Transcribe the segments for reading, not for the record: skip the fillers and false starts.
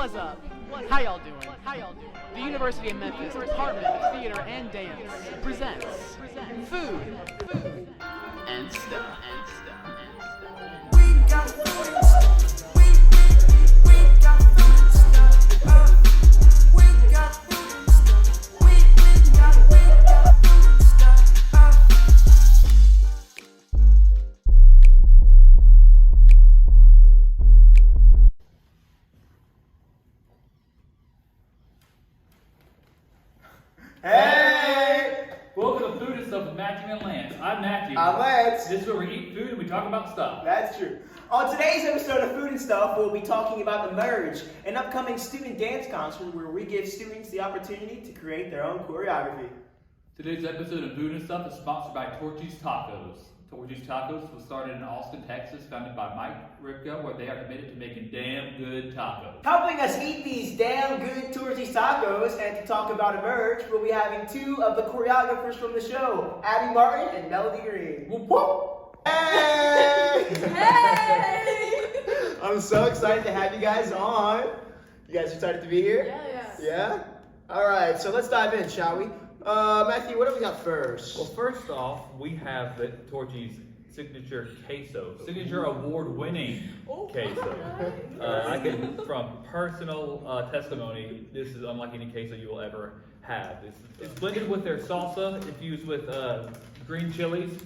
What's up? How y'all doing? The University of Memphis Department of Theater and Dance presents Food and Stuff. We got food and stuff. We got food and stuff. We got food and stuff. We got food and stuff. Hey! Welcome to Food and Stuff with Matthew and Lance. I'm Matthew. I'm Lance. This is where we eat food and we talk about stuff. That's true. On today's episode of Food and Stuff, we'll be talking about The Merge, an upcoming student dance concert where we give students the opportunity to create their own choreography. Today's episode of Food and Stuff is sponsored by Torchy's Tacos. Torchy's Tacos was started in Austin, Texas, founded by Mike Ripko, where they are committed to making damn good tacos. Helping us eat these damn good Torchy tacos and to talk about Emerge, we'll be having two of the choreographers from the show, Abbie Martin and Melody Green. Whoop whoop! Hey! Hey! I'm so excited to have you guys on. You guys excited to be here? Yeah. Yeah? Alright, so let's dive in, shall we? Matthew, what do we got first? Well, first off, we have the Torchy's signature queso, signature award-winning queso. I can, from personal testimony, this is unlike any queso you will ever have. It's blended with their salsa, infused with green chilies,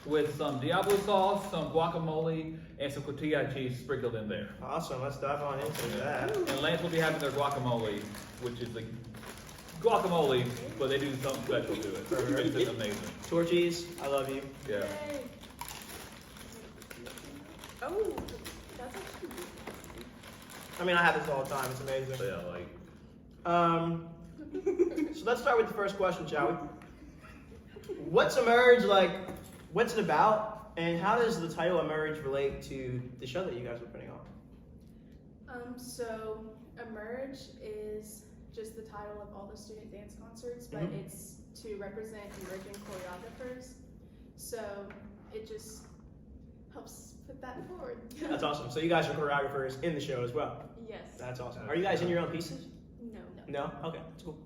with some Diablo sauce, some guacamole, and some cotija cheese sprinkled in there. Awesome, let's dive on into that. And Lance will be having their guacamole, which is the guacamole, but they do something special to it. It makes it amazing. Torchies, I love you. Yeah. Yay. Oh, that's actually good. I mean, I have this all the time, it's amazing. So yeah, like, So let's start with the first question, shall we? What's Emerge like? What's it about? And how does the title Emerge relate to the show that you guys are putting on? So Emerge is just the title of all the student dance concerts, but Mhm. it's to represent emerging choreographers. So it just helps put that forward. That's awesome. So you guys are choreographers in the show as well. Yes. That's awesome. Are you guys in your own pieces? No. No? Okay, that's cool.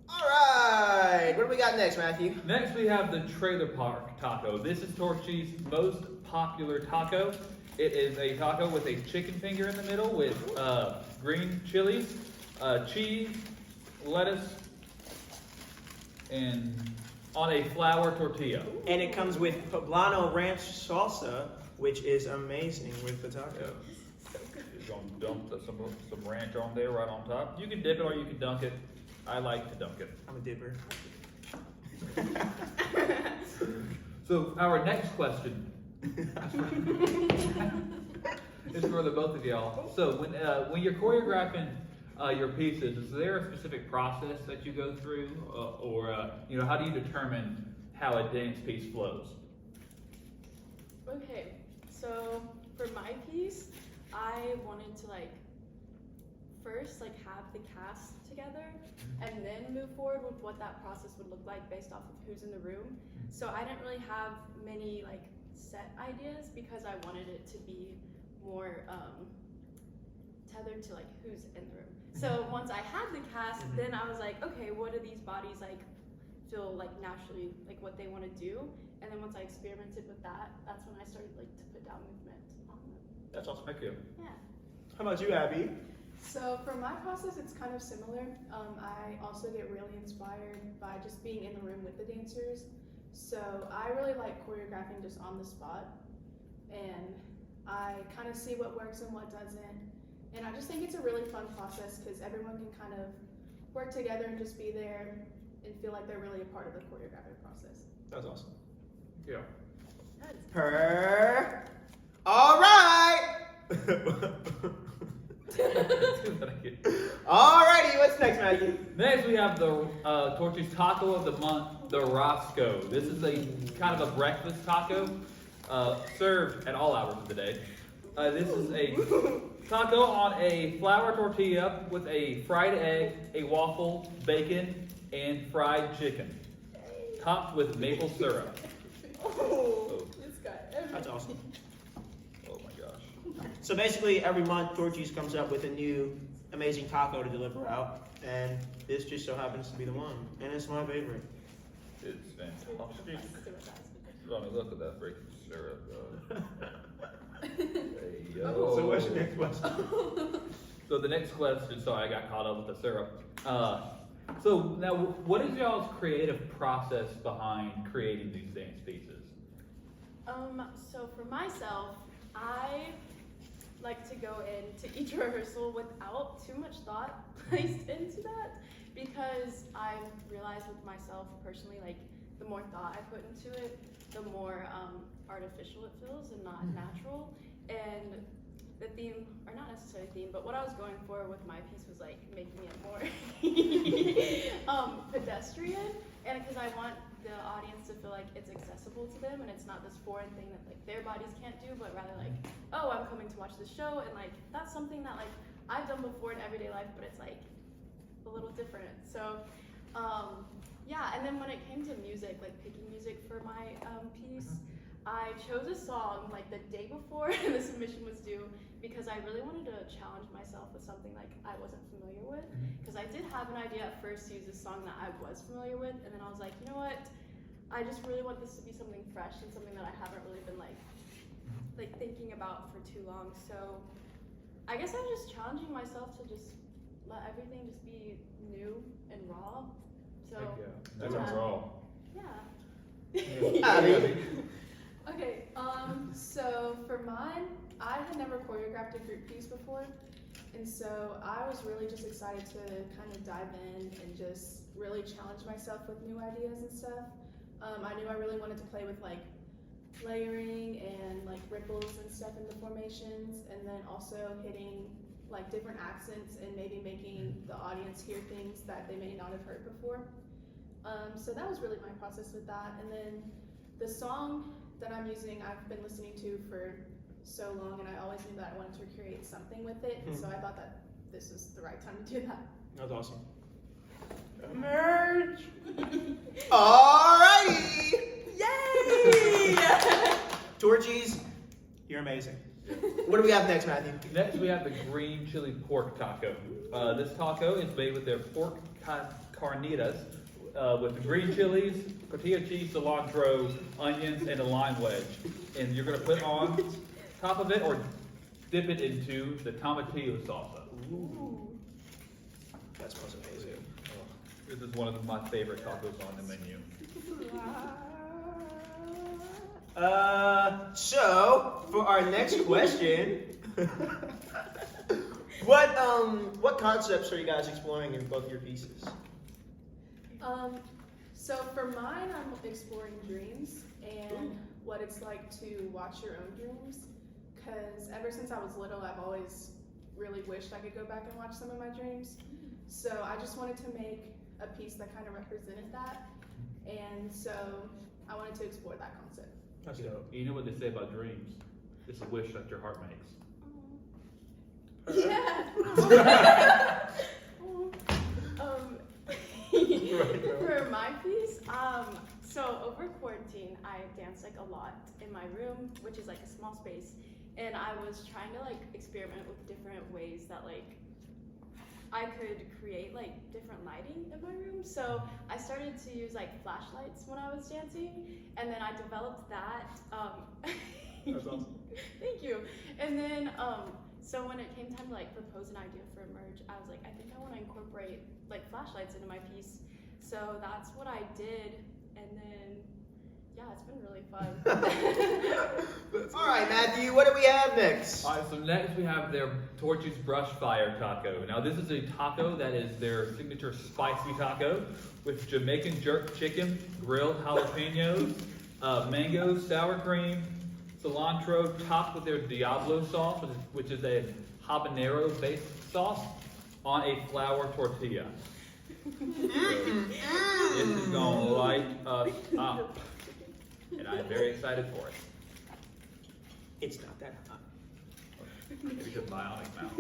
Alright, what do we got next, Matthew? next we have the Trailer Park Taco. This is Torchy's most popular taco. It is a taco with a chicken finger in the middle with green chilies, cheese, lettuce, and on a flour tortilla. And it comes with poblano ranch salsa, which is amazing with the taco. You're gonna dump some ranch on there right on top. You can dip it or you can dunk it. I like to dunk it. I'm a dipper. So our next question is for the both of y'all. So when you're choreographing your pieces, is there a specific process that you go through, or how do you determine how a dance piece flows? Okay, so for my piece, I wanted to first have the cast together and then move forward with what that process would look like based off of who's in the room. So I didn't really have many set ideas because I wanted it to be more tethered to who's in the room. So once I had the cast, then I was like, okay, what do these bodies feel naturally what they want to do? And then once I experimented with that, that's when I started to put down movement on them. That's awesome. Thank you. Yeah. How about you, Abbie? So for my process, it's kind of similar. I also get really inspired by just being in the room with the dancers. So I really like choreographing just on the spot, and I kind of see what works and what doesn't. And I just think it's a really fun process because everyone can kind of work together and just be there and feel like they're really a part of the choreographic process. That's awesome. Yeah. Per. All right. Alrighty, what's next, Matthew? Next, we have the Torchy's Taco of the Month, the Roscoe. This is a kind of a breakfast taco served at all hours of the day. This is a taco on a flour tortilla with a fried egg, a waffle, bacon, and fried chicken, topped with maple syrup. Oh, this guy. That's awesome. Oh my gosh. So basically, every month, Torchy's comes up with a new amazing taco to deliver out, and this just so happens to be the one, and it's my favorite. It's fantastic. Let me look at that freaking syrup, though. Hey, yo. So what's your next question? So the next question, sorry, I got caught up with the syrup. So now, what is y'all's creative process behind creating these dance pieces? So for myself, I like to go into each rehearsal without too much thought placed into that, because I've realized with myself personally, like the more thought I put into it, the more artificial it feels and not natural. And the theme, or not necessarily theme, but what I was going for with my piece was like making it more pedestrian, and because I want the audience to feel like it's accessible to them and it's not this foreign thing that like their bodies can't do, but rather like, oh, I'm coming to watch the show, and like that's something that like I've done before in everyday life, but it's like a little different. So yeah, and then when it came to music, like picking music for my piece, I chose a song like the day before the submission was due, because I really wanted to challenge myself with something like I wasn't familiar with. Because I did have an idea at first to use a song that I was familiar with, and then I was like, you know what? I just really want this to be something fresh and something that I haven't really been like thinking about for too long. So I guess I'm just challenging myself to just let everything just be new and raw. So That sounds raw. yeah. Abbie. Okay, so for mine, I had never choreographed a group piece before, and so I was really just excited to kind of dive in and just really challenge myself with new ideas and stuff. I knew I really wanted to play with like layering and like ripples and stuff in the formations, and then also hitting like different accents and maybe making the audience hear things that they may not have heard before. So that was really my process with that. And then the song that I'm using, I've been listening to for so long, and I always knew that I wanted to create something with it, and so I thought that this is the right time to do that. That was awesome. Merch! Alrighty! Yay! Torchies, you're amazing. What do we have next, Matthew? Next, we have the green chili pork taco. This taco is made with their pork carnitas, with the green chilies, tortilla cheese, cilantro, onions, and a lime wedge. And you're going to put on top of it or dip it into the tomatillo salsa. Ooh. That smells amazing. This is one of my favorite tacos on the menu. So for our next question, what concepts are you guys exploring in both your pieces? So for mine, I'm exploring dreams and what it's like to watch your own dreams, because ever since I was little, I've always really wished I could go back and watch some of my dreams. So I just wanted to make a piece that kind of represented that, and so I wanted to explore that concept. That's dope. You know what they say about dreams? It's a wish that your heart makes. Yeah. For my piece, so over quarantine, I danced like a lot in my room, which is like a small space, and I was trying to like experiment with different ways that like I could create like different lighting in my room. So I started to use like flashlights when I was dancing, and then I developed that. That's awesome. Thank you. And then so when it came time to like propose an idea for a merge, I was like, I think I want to incorporate like flashlights into my piece. So that's what I did, and then yeah, it's been really fun. All right, Matthew, what do we have next? All right, so next we have their Torchy's Brush Fire Taco. Now this is a taco that is their signature spicy taco with Jamaican jerk chicken, grilled jalapenos, mango, sour cream, cilantro, topped with their Diablo sauce, which is a habanero-based sauce, on a flour tortilla. This is gonna light us up, and I'm very excited for it. It's not that hot. It's a bionic mouth.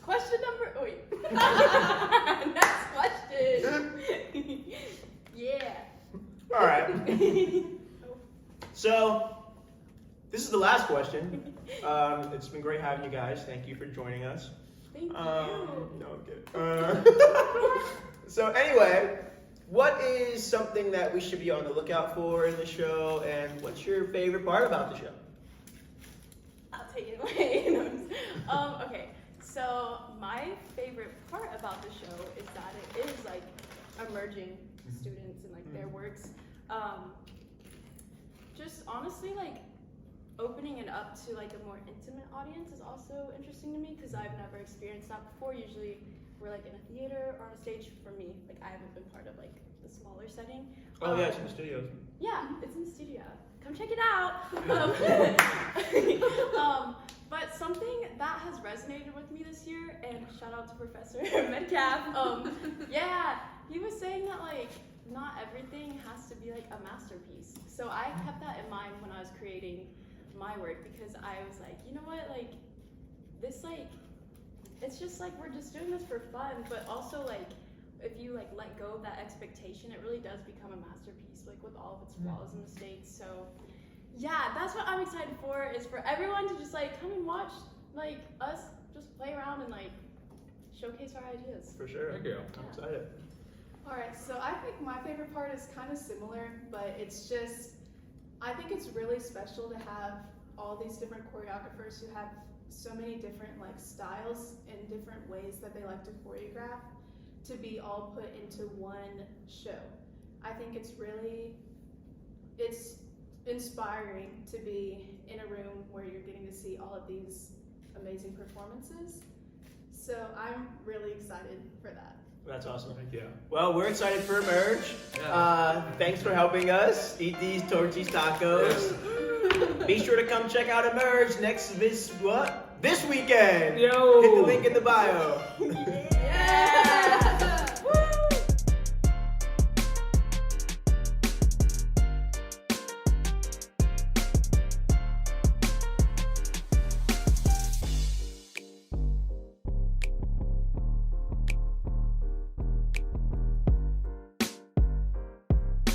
Question number. Wait. Next question. Yeah. All right. So, last question. It's been great having you guys. Thank you for joining us. Thank you. No, I'm kidding. So anyway, what is something that we should be on the lookout for in the show, and what's your favorite part about the show? I'll take it away. Okay, so my favorite part about the show is that it is like emerging students and like their works. Just honestly, like opening it up to like a more intimate audience is also interesting to me because I've never experienced that before. Usually we're like in a theater or on a stage. For me, like I haven't been part of like the smaller setting. Oh yeah, it's in the studios. Yeah, it's in the studio. Come check it out. But something that has resonated with me this year, and shout out to Professor Metcalf. Yeah, he was saying that like not everything has to be like a masterpiece. So I kept that in mind when I was creating my work because I was like, you know what, like this like it's just like we're just doing this for fun, but also like if you like let go of that expectation, it really does become a masterpiece, like with all of its flaws and mistakes. So yeah, that's what I'm excited for, is for everyone to just like come and watch like us just play around and like showcase our ideas. For sure. Thank you. I'm excited. Alright, so I think my favorite part is kind of similar, but it's just, I think it's really special to have all these different choreographers who have so many different like styles and different ways that they like to choreograph to be all put into one show. I think it's inspiring to be in a room where you're getting to see all of these amazing performances. So I'm really excited for that. That's awesome. Thank you. Well, we're excited for Emerge. Thanks for helping us eat these Torchy's tacos. Be sure to come check out Emerge this weekend. Yo. Hit the link in the bio. Yeah!